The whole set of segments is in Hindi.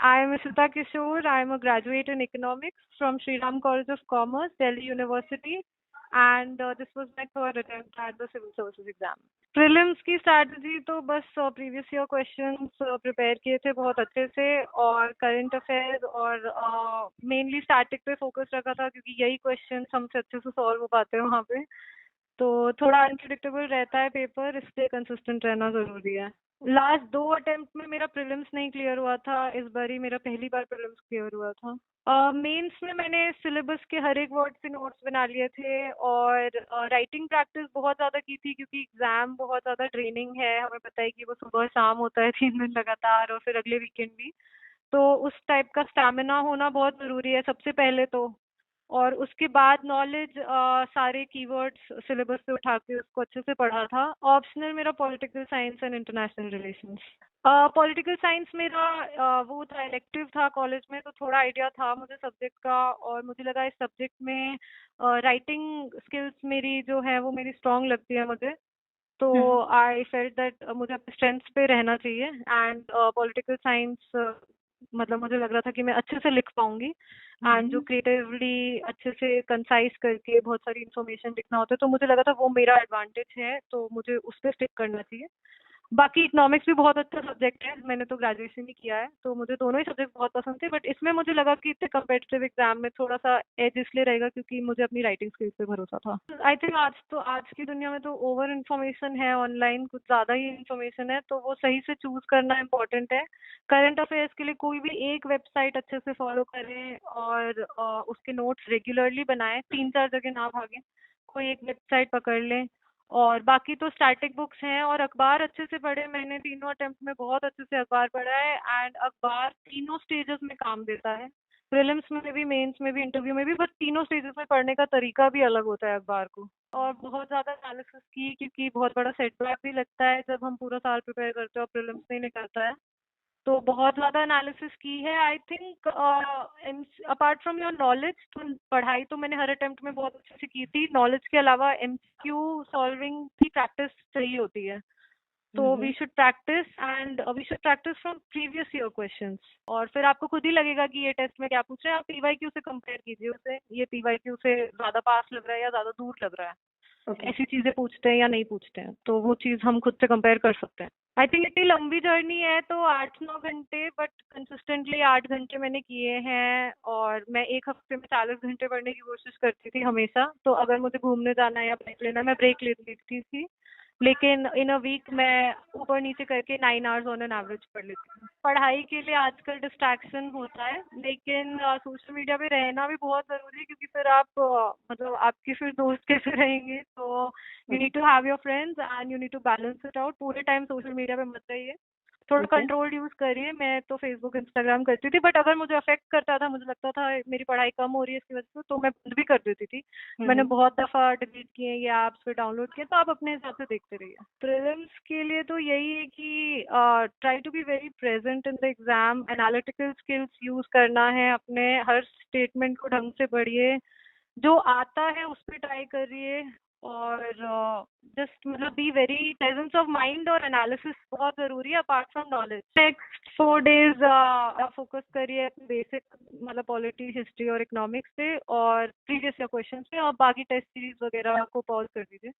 I am Ishita Kishore. I am a graduate in economics from Sri Ram College of Commerce, Delhi University, and this was my third attempt at the civil services exam. Prelims की स्ट्रैटेजी तो बस प्रीवियस ईयर क्वेश्चंस प्रिपेयर किए थे बहुत अच्छे से, और करंट अफेयर्स और मेनली स्टैटिक पे फोकस रखा था क्योंकि यही क्वेश्चन हमसे अच्छे से सॉल्व हो पाते हैं वहाँ पे। तो थोड़ा अनप्रिडिक्टेबल रहता है पेपर, इसलिए कंसिस्टेंट रहना जरूरी है। लास्ट 2 अटेम्प्ट में मेरा प्रीलिम्स नहीं क्लियर हुआ था, इस बार ही मेरा पहली बार प्रीलिम्स क्लियर हुआ था। मेंस में मैंने सिलेबस के हर एक वर्ड से नोट्स बना लिए थे, और राइटिंग प्रैक्टिस बहुत ज़्यादा की थी क्योंकि एग्ज़ाम बहुत ज़्यादा ड्रेनिंग है। हमें पता है कि वो सुबह शाम होता है 3 दिन लगातार, और फिर अगले वीकेंड भी। तो उस टाइप का स्टैमिना होना बहुत ज़रूरी है सबसे पहले तो। और उसके बाद नॉलेज, सारे कीवर्ड्स सिलेबस से उठा के उसको अच्छे से पढ़ा था। ऑप्शनल मेरा political science and international relations. Political science मेरा वो था, इलेक्टिव था कॉलेज में, तो थोड़ा आइडिया था मुझे सब्जेक्ट का, और मुझे लगा इस सब्जेक्ट में राइटिंग स्किल्स मेरी जो है वो मेरी स्ट्रांग लगती है मुझे। तो आई फेल्ट दैट मुझे अपने स्ट्रेंथ्स पे रहना चाहिए, एंड पॉलिटिकल साइंस मतलब मुझे लग रहा था कि मैं अच्छे से लिख पाऊंगी, एंड जो क्रिएटिवली अच्छे से कंसाइज करके बहुत सारी इन्फॉर्मेशन लिखना होता है, तो मुझे लगा था वो मेरा एडवांटेज है, तो मुझे उस पर स्टिक करना चाहिए। बाकी इकोनॉमिक्स भी बहुत अच्छा सब्जेक्ट है, मैंने तो ग्रेजुएशन ही किया है, तो मुझे दोनों ही सब्जेक्ट बहुत पसंद थे, बट इसमें मुझे लगा कि इतने कम्पिटिटिव एग्जाम में थोड़ा सा एज इसलिए रहेगा क्योंकि मुझे अपनी राइटिंग स्किल्स पे भरोसा था। आई थिंक आज की दुनिया में तो ओवर इन्फॉर्मेशन है ऑनलाइन, कुछ ज़्यादा ही इन्फॉर्मेशन है, तो वो सही से चूज करना इम्पोर्टेंट है। करंट अफेयर्स के लिए कोई भी एक वेबसाइट अच्छे से फॉलो करें, और उसके नोट्स रेगुलरली बनाएं, 3-4 जगह ना भागें, कोई एक वेबसाइट पकड़ लें। और बाकी तो स्टैटिक बुक्स हैं, और अखबार अच्छे से पढ़े। मैंने तीनों अटेम्प्ट में बहुत अच्छे से अखबार पढ़ा है, एंड अखबार तीनों स्टेजेस में काम देता है, प्रीलिम्स में भी, मेंस में भी, इंटरव्यू में भी, बस तीनों स्टेजेस में पढ़ने का तरीका भी अलग होता है अखबार को। और बहुत ज़्यादा एनालिसिस की, क्योंकि बहुत बड़ा सेटबैक भी लगता है जब हम पूरा साल प्रिपेयर करते हो और प्रीलिम्स नहीं निकलता है, तो बहुत ज़्यादा एनालिसिस की है। I think apart from your knowledge, तो पढ़ाई तो मैंने हर अटेम्प्ट में बहुत अच्छे से की थी, नॉलेज के अलावा एमसीक्यू सॉल्विंग की प्रैक्टिस चाहिए होती है। तो we should practise, and we should practise from previous year questions, और फिर आपको खुद ही लगेगा कि ये टेस्ट में क्या पूछ रहे हैं। आप पीवाईक्यू से कंपेयर कीजिए उसे, ये पीवाईक्यू से ज़्यादा पास लग रहा है या ज़्यादा दूर लग रहा है। ऐसी चीजें पूछते हैं या नहीं पूछते हैं, तो वो चीज हम खुद से कंपेयर कर सकते हैं। आई थिंक इतनी लंबी जर्नी है तो 8-9 घंटे, बट कंसिस्टेंटली 8 घंटे मैंने किए हैं, और मैं एक हफ्ते में 40 घंटे पढ़ने की कोशिश करती थी हमेशा। तो अगर मुझे घूमने जाना है या ब्रेक लेना है, मैं ब्रेक ले लेती थी, लेकिन इन अ वीक मैं ऊपर नीचे करके 9 आवर्स ऑन एन एवरेज पढ़ लेती हूँ। पढ़ाई के लिए आजकल डिस्ट्रैक्शन होता है, लेकिन सोशल मीडिया पे रहना भी बहुत जरूरी है, क्योंकि फिर आप मतलब आपके फिर दोस्त कैसे रहेंगे। तो you need to have your friends and you need to balance it out. पूरे टाइम सोशल मीडिया पे मत रहिए, थोड़ा कंट्रोल यूज करिए। मैं तो फेसबुक इंस्टाग्राम करती थी, बट अगर मुझे अफेक्ट करता था, मुझे लगता था मेरी पढ़ाई कम हो रही है इसकी वजह से, तो मैं बंद भी कर देती थी। मैंने बहुत दफा डिलीट किए ये ऐप्स, फिर डाउनलोड किए, तो आप अपने हिसाब से देखते रहिए। प्रीलिम्स के लिए तो यही है कि try to be very present in the exam, analytical skills use करना है, अपने हर स्टेटमेंट को ढंग से पढ़िए, जो आता है उस पर ट्राई करिए, और जस्ट मतलब be very presence of mind, और एनालिसिस बहुत जरूरी है apart from knowledge. Next 4 days आप फोकस करिए बेसिक मतलब पॉलिटी, हिस्ट्री और इकोनॉमिक्स पे, और प्रीवियस ईयर क्वेश्चंस पे, और बाकी टेस्ट सीरीज वगैरह को पॉज कर दीजिए।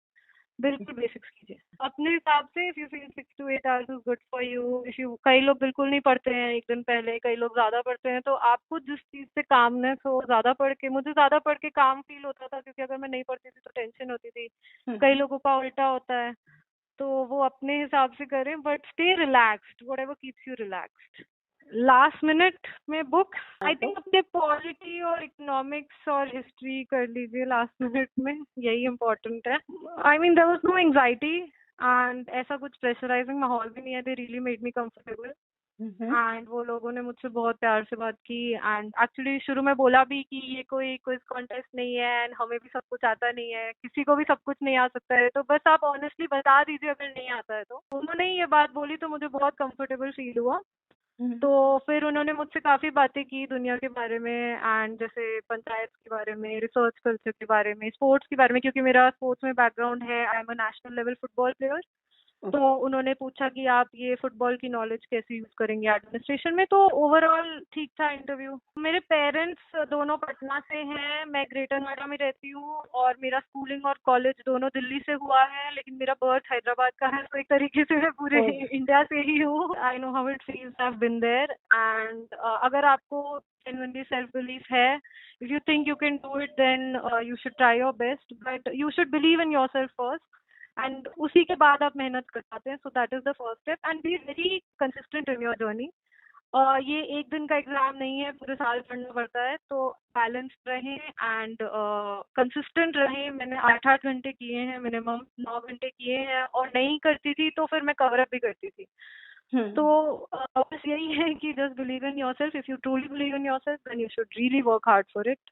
बिल्कुल बेसिक्स कीजिए अपने हिसाब से। If you feel 6 to 8 hours is good for you. If you, कई लोग बिल्कुल नहीं पढ़ते हैं एक दिन पहले, कई लोग ज्यादा पढ़ते हैं, तो आपको जिस चीज से कामनेस हो, ज्यादा पढ़ के, मुझे ज्यादा पढ़ के काम फील होता था, क्योंकि अगर मैं नहीं पढ़ती थी तो टेंशन होती थी। कई लोगों का उल्टा होता है, तो वो अपने हिसाब से करें, but stay relaxed, whatever keeps you relaxed. Last minute में बुक, आई थिंक अपने पॉलिटी और इकोनॉमिक्स और हिस्ट्री कर लीजिए लास्ट मिनट में, यही इम्पोर्टेंट है। I mean there was no anxiety, and ऐसा कुछ प्रेशराइजिंग माहौल भी नहीं है। They really made me comfortable, and वो लोगों ने मुझसे बहुत प्यार से बात की, एंड एक्चुअली शुरू में बोला भी कि ये कोई क्विज कॉन्टेस्ट नहीं है, एंड हमें भी सब कुछ आता नहीं है, किसी को भी सब कुछ नहीं आ सकता है, तो बस आप ऑनेस्टली बता दीजिए अगर नहीं आता है। तो उन्होंने ये बात बोली तो मुझे बहुत कंफर्टेबल फील हुआ। तो फिर उन्होंने मुझसे काफी बातें की दुनिया के बारे में, एंड जैसे पंचायत के बारे में, रिसर्च कल्चर के बारे में, स्पोर्ट्स के बारे में, क्योंकि मेरा स्पोर्ट्स में बैकग्राउंड है। I am a national level football player, तो उन्होंने पूछा कि आप ये फुटबॉल की नॉलेज कैसे यूज करेंगे एडमिनिस्ट्रेशन में। तो ओवरऑल ठीक था इंटरव्यू। मेरे पेरेंट्स दोनों पटना से हैं, मैं ग्रेटर नोएडा में रहती हूँ, और मेरा स्कूलिंग और कॉलेज दोनों दिल्ली से हुआ है, लेकिन मेरा बर्थ हैदराबाद का है, तो एक तरीके से मैं पूरे इंडिया से ही हूँ। I know how it feels, I have been there. And अगर आपको genuinely self belief है, if you think you can do it, then you should try your best, but you should believe in yourself first, and उसी के बाद आप मेहनत कर पाते हैं। So that is the first step, and be very consistent in your journey. ये एक दिन का एग्जाम नहीं है, पूरे साल पढ़ना पड़ता है, तो बैलेंस रहें एंड कंसिस्टेंट रहें। मैंने 8-8 घंटे किए हैं, मिनिमम 9 घंटे किए हैं, और नहीं करती थी तो फिर मैं कवर अप भी करती थी। तो बस यही है कि just believe in yourself. If you truly believe in yourself, then you should really work hard for it.